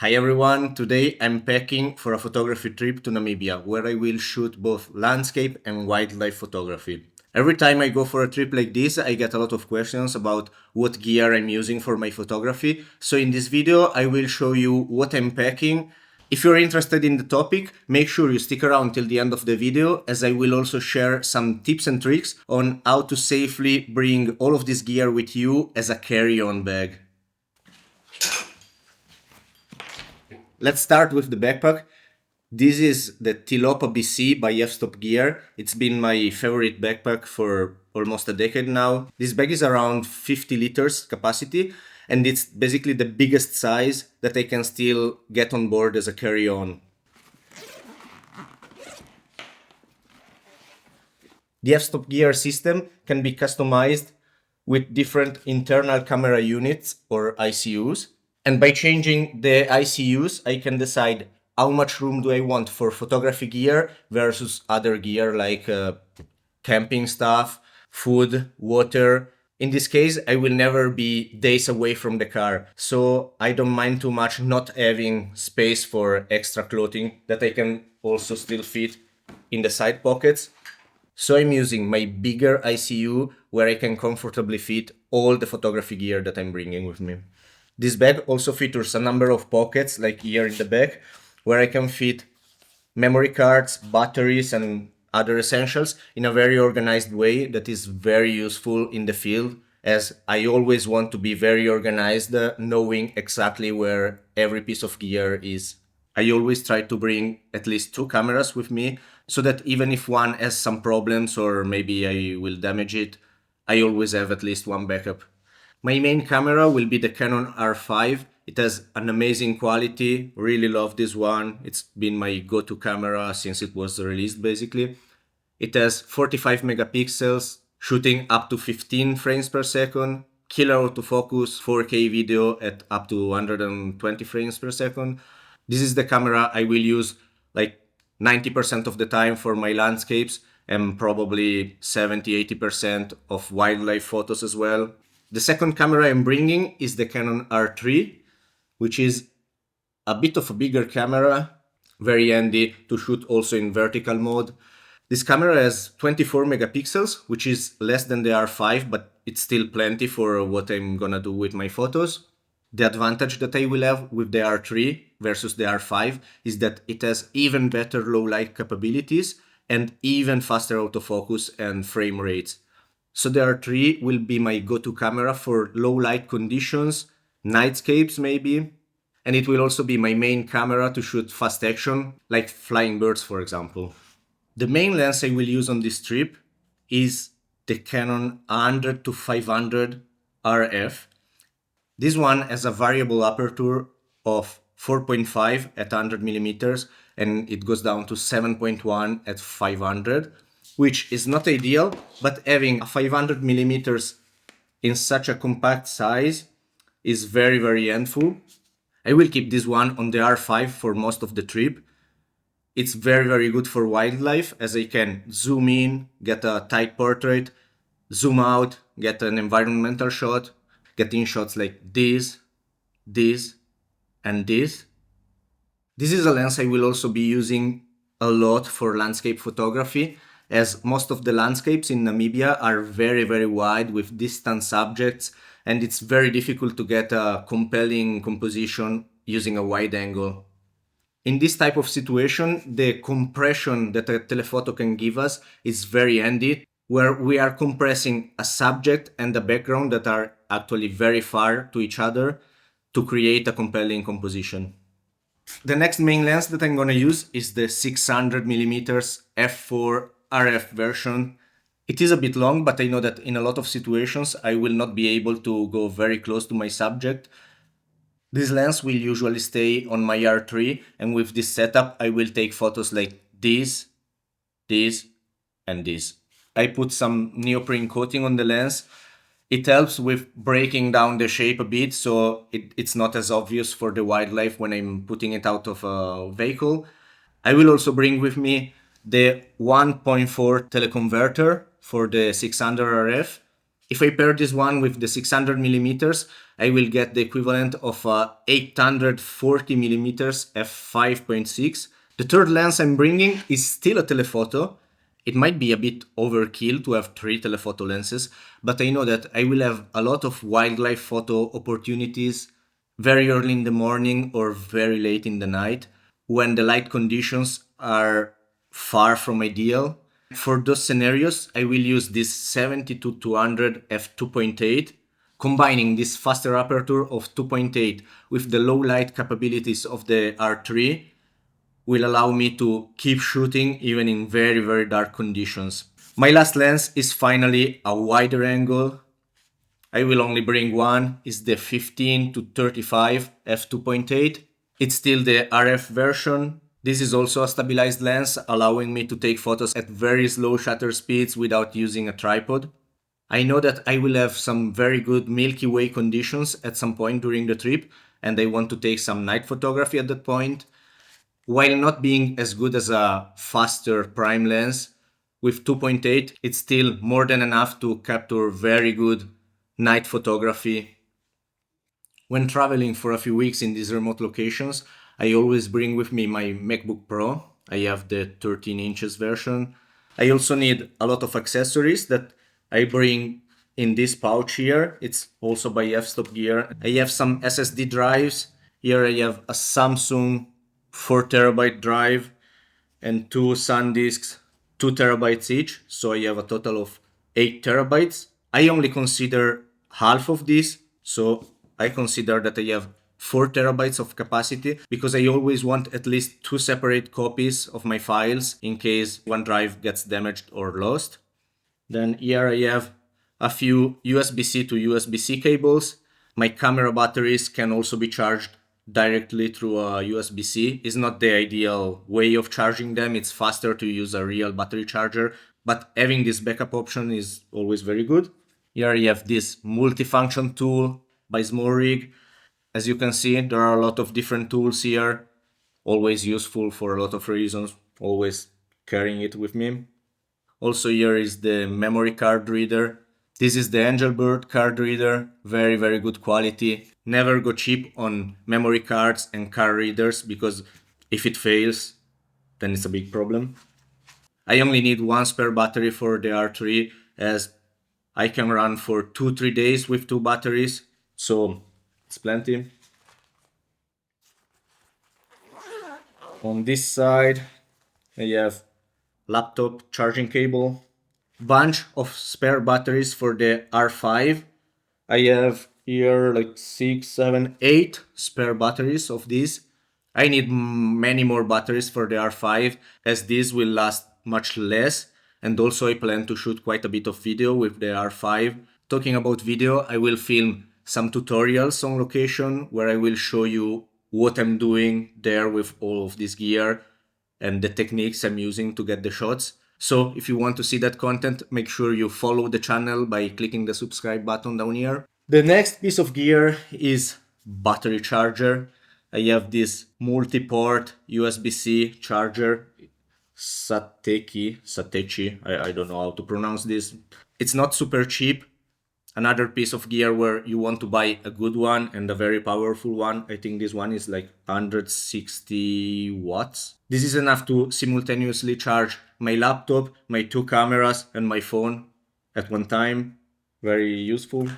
Hi everyone, today I'm packing for a photography trip to Namibia where I will shoot both landscape and wildlife photography. Every time I go for a trip like this, I get a lot of questions about what gear I'm using for my photography. So in this video, I will show you what I'm packing. If you're interested in the topic, make sure you stick around till the end of the video, as I will also share some tips and tricks on how to safely bring all of this gear with you as a carry-on bag. Let's start with the backpack. This is the Tilopa BC by F-Stop Gear. It's been my favorite backpack for almost a decade now. This bag is around 50 liters capacity, and it's basically the biggest size that I can still get on board as a carry-on. The F-Stop Gear system can be customized with different internal camera units or ICUs. And by changing the ICUs, I can decide how much room do I want for photography gear versus other gear like camping stuff, food, water. In this case, I will never be days away from the car, so I don't mind too much not having space for extra clothing that I can also still fit in the side pockets. So I'm using my bigger ICU where I can comfortably fit all the photography gear that I'm bringing with me. This bag also features a number of pockets, like here in the back, where I can fit memory cards, batteries, and other essentials in a very organized way that is very useful in the field, as I always want to be very organized, knowing exactly where every piece of gear is. I always try to bring at least 2 cameras with me, so that even if one has some problems or maybe I will damage it, I always have at least one backup. My main camera will be the Canon R5. It has an amazing quality, really love this one. It's been my go-to camera since it was released basically. It has 45 megapixels, shooting up to 15 frames per second, killer autofocus, 4K video at up to 120 frames per second. This is the camera I will use like 90% of the time for my landscapes and probably 70-80% of wildlife photos as well. The second camera I'm bringing is the Canon R3, which is a bit of a bigger camera, very handy to shoot also in vertical mode. This camera has 24 megapixels, which is less than the R5, but it's still plenty for what I'm gonna do with my photos. The advantage that I will have with the R3 versus the R5 is that it has even better low light capabilities and even faster autofocus and frame rates. So the R3 will be my go-to camera for low light conditions, nightscapes maybe, and it will also be my main camera to shoot fast action, like flying birds for example. The main lens I will use on this trip is the Canon 100 to 500 RF. This one has a variable aperture of 4.5 at 100 millimeters and it goes down to 7.1 at 500, which is not ideal, but having a 500 millimeters in such a compact size is very, very handful. I will keep this one on the R5 for most of the trip. It's very, very good for wildlife, as I can zoom in, get a tight portrait, zoom out, get an environmental shot, getting shots like this, and this. This is a lens I will also be using a lot for landscape photography, as most of the landscapes in Namibia are very, very wide with distant subjects, and it's very difficult to get a compelling composition using a wide angle. In this type of situation, the compression that a telephoto can give us is very handy, where we are compressing a subject and a background that are actually very far to each other to create a compelling composition. The next main lens that I'm gonna use is the 600mm f4 RF version. It is a bit long, but I know that in a lot of situations I will not be able to go very close to my subject. This lens will usually stay on my R3, and with this setup I will take photos like this, and this. I put some neoprene coating on the lens. It helps with breaking down the shape a bit, so it's not as obvious for the wildlife when I'm putting it out of a vehicle. I will also bring with me the 1.4 teleconverter for the 600 RF. If I pair this one with the 600 millimeters, I will get the equivalent of a 840 millimeters f5.6. The third lens I'm bringing is still a telephoto. It might be a bit overkill to have 3 telephoto lenses, but I know that I will have a lot of wildlife photo opportunities very early in the morning or very late in the night when the light conditions are far from ideal. For those scenarios, I will use this 70-200 f2.8, combining this faster aperture of 2.8 with the low light capabilities of the R3 will allow me to keep shooting even in very, very dark conditions. My last lens is finally a wider angle. I will only bring one, is the 15-35 f2.8. It's still the RF version. This is also a stabilized lens, allowing me to take photos at very slow shutter speeds without using a tripod. I know that I will have some very good Milky Way conditions at some point during the trip, and I want to take some night photography at that point. While not being as good as a faster prime lens, with 2.8, it's still more than enough to capture very good night photography. When traveling for a few weeks in these remote locations, I always bring with me my MacBook Pro. I have the 13 inches version. I also need a lot of accessories that I bring in this pouch here. It's also by F-Stop Gear. I have some SSD drives. Here I have a Samsung 4 terabyte drive and 2 SanDisks, 2 terabytes each. So I have a total of 8 terabytes. I only consider half of this. So I consider that I have 4 terabytes of capacity because I always want at least 2 separate copies of my files in case one drive gets damaged or lost. Then here I have a few USB-C to USB-C cables. My camera batteries can also be charged directly through a USB-C. It's not the ideal way of charging them. It's faster to use a real battery charger, but having this backup option is always very good. Here you have this multifunction tool by SmallRig. As you can see, there are a lot of different tools here, always useful for a lot of reasons, always carrying it with me. Also here is the memory card reader. This is the Angelbird card reader, very, very good quality. Never go cheap on memory cards and card readers because if it fails, then it's a big problem. I only need one spare battery for the R3 as I can run for 2-3 days with 2 batteries, so it's plenty. On this side, I have laptop charging cable, bunch of spare batteries for the R5. I have here like 6, 7, 8 spare batteries of these. I need many more batteries for the R5 as these will last much less, and also I plan to shoot quite a bit of video with the R5. Talking about video, I will film some tutorials on location where I will show you what I'm doing there with all of this gear and the techniques I'm using to get the shots. So if you want to see that content, make sure you follow the channel by clicking the subscribe button down here. The next piece of gear is battery charger. I have this multi-port USB-C charger, Satechi, I don't know how to pronounce this. It's not super cheap. Another piece of gear where you want to buy a good one and a very powerful one. I think this one is like 160 watts. This is enough to simultaneously charge my laptop, my 2 cameras, and my phone at one time. Very useful.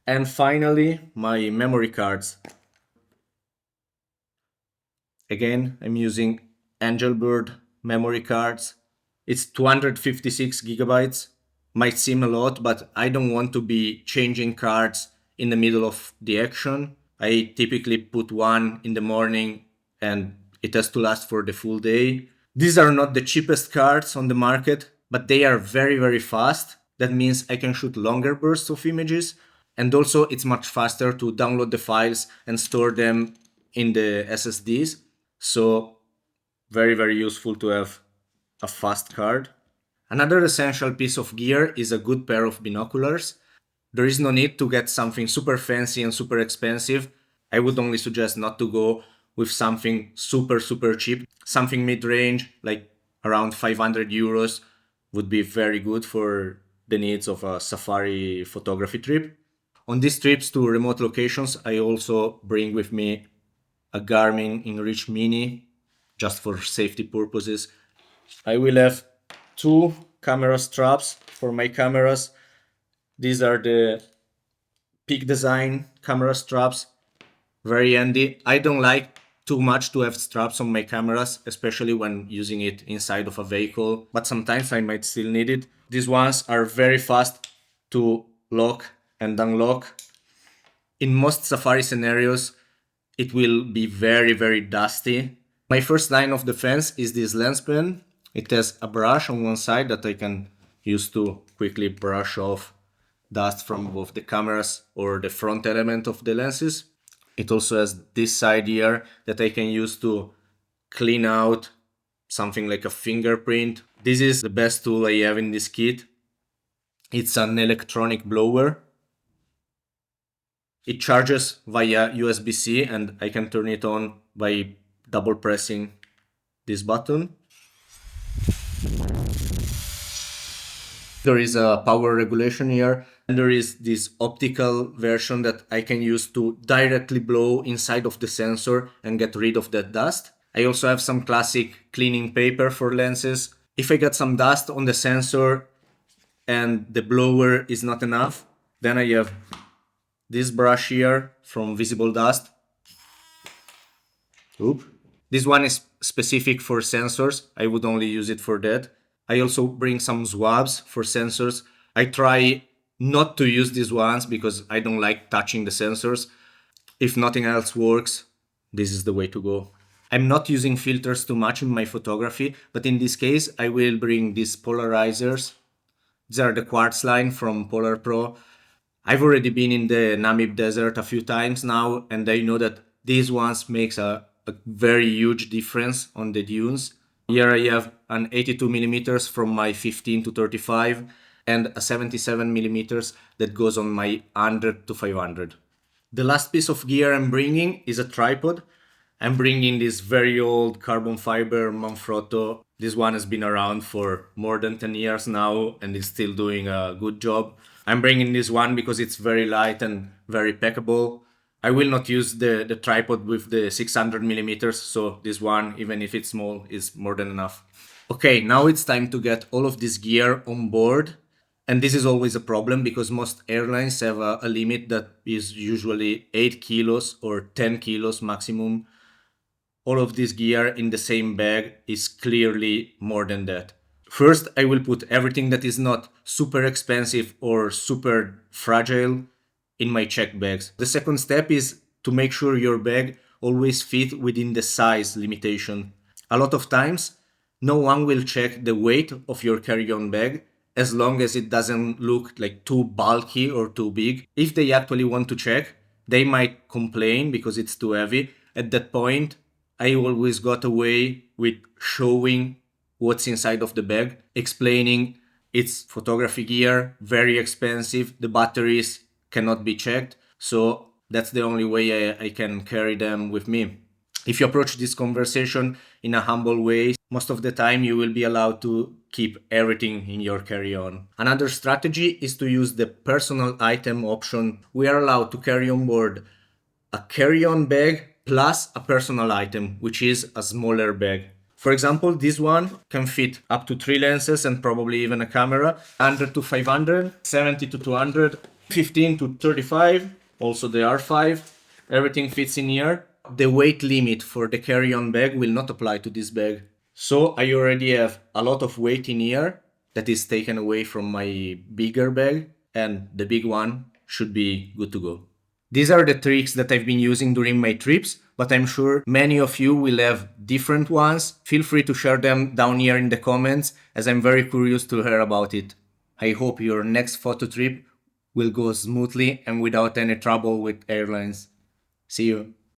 And finally, my memory cards. Again, I'm using Angelbird memory cards. It's 256 gigabytes. Might seem a lot, but I don't want to be changing cards in the middle of the action. I typically put one in the morning and it has to last for the full day. These are not the cheapest cards on the market, but they are very, very fast. That means I can shoot longer bursts of images. And also it's much faster to download the files and store them in the SSDs. So very, very useful to have a fast card. Another essential piece of gear is a good pair of binoculars. There is no need to get something super fancy and super expensive. I would only suggest not to go with something super, super cheap. Something mid-range, like around 500 euros, would be very good for the needs of a safari photography trip. On these trips to remote locations, I also bring with me a Garmin Enrich Mini, just for safety purposes. I will have 2 camera straps for my cameras. These are the Peak Design camera straps, very handy. I don't like too much to have straps on my cameras, especially when using it inside of a vehicle, but sometimes I might still need it. These ones are very fast to lock and unlock. In most safari scenarios, it will be very, very dusty. My first line of defense is this lens pen. It has a brush on one side that I can use to quickly brush off dust from both the cameras or the front element of the lenses. It also has this side here that I can use to clean out something like a fingerprint. This is the best tool I have in this kit. It's an electronic blower. It charges via USB-C and I can turn it on by double pressing this button. There is a power regulation here, and there is this optical version that I can use to directly blow inside of the sensor and get rid of that dust. I also have some classic cleaning paper for lenses. If I get some dust on the sensor and the blower is not enough, then I have this brush here from Visible Dust. Oop. This one is specific for sensors. I would only use it for that. I also bring some swabs for sensors. I try not to use these ones because I don't like touching the sensors. If nothing else works, this is the way to go. I'm not using filters too much in my photography, but in this case, I will bring these polarizers. These are the quartz line from Polar Pro. I've already been in the Namib desert a few times now, and I know that these ones makes a very huge difference on the dunes. Here I have an 82 millimeters from my 15 to 35 and a 77 millimeters that goes on my 100 to 500. The last piece of gear I'm bringing is a tripod. I'm bringing this very old carbon fiber Manfrotto. This one has been around for more than 10 years now and is still doing a good job. I'm bringing this one because it's very light and very packable. I will not use the tripod with the 600 millimeters, so this one, even if it's small, is more than enough. Okay, now it's time to get all of this gear on board. And this is always a problem because most airlines have a limit that is usually 8 kilos or 10 kilos maximum. All of this gear in the same bag is clearly more than that. First, I will put everything that is not super expensive or super fragile in my check bags. The second step is to make sure your bag always fit within the size limitation. A lot of times, no one will check the weight of your carry-on bag as long as it doesn't look like too bulky or too big. If they actually want to check, they might complain because it's too heavy. At that point, I always got away with showing what's inside of the bag, explaining it's photography gear, very expensive, the batteries cannot be checked, so that's the only way I can carry them with me. If you approach this conversation in a humble way, most of the time you will be allowed to keep everything in your carry-on. Another strategy is to use the personal item option. We are allowed to carry on board a carry-on bag plus a personal item, which is a smaller bag. For example, this one can fit up to 3 lenses and probably even a camera, 100 to 500, 70 to 200, 15 to 35, also the R5, everything fits in here. The weight limit for the carry-on bag will not apply to this bag. So I already have a lot of weight in here that is taken away from my bigger bag, and the big one should be good to go. These are the tricks that I've been using during my trips, but I'm sure many of you will have different ones. Feel free to share them down here in the comments, as I'm very curious to hear about it. I hope your next photo trip will go smoothly and without any trouble with airlines. See you.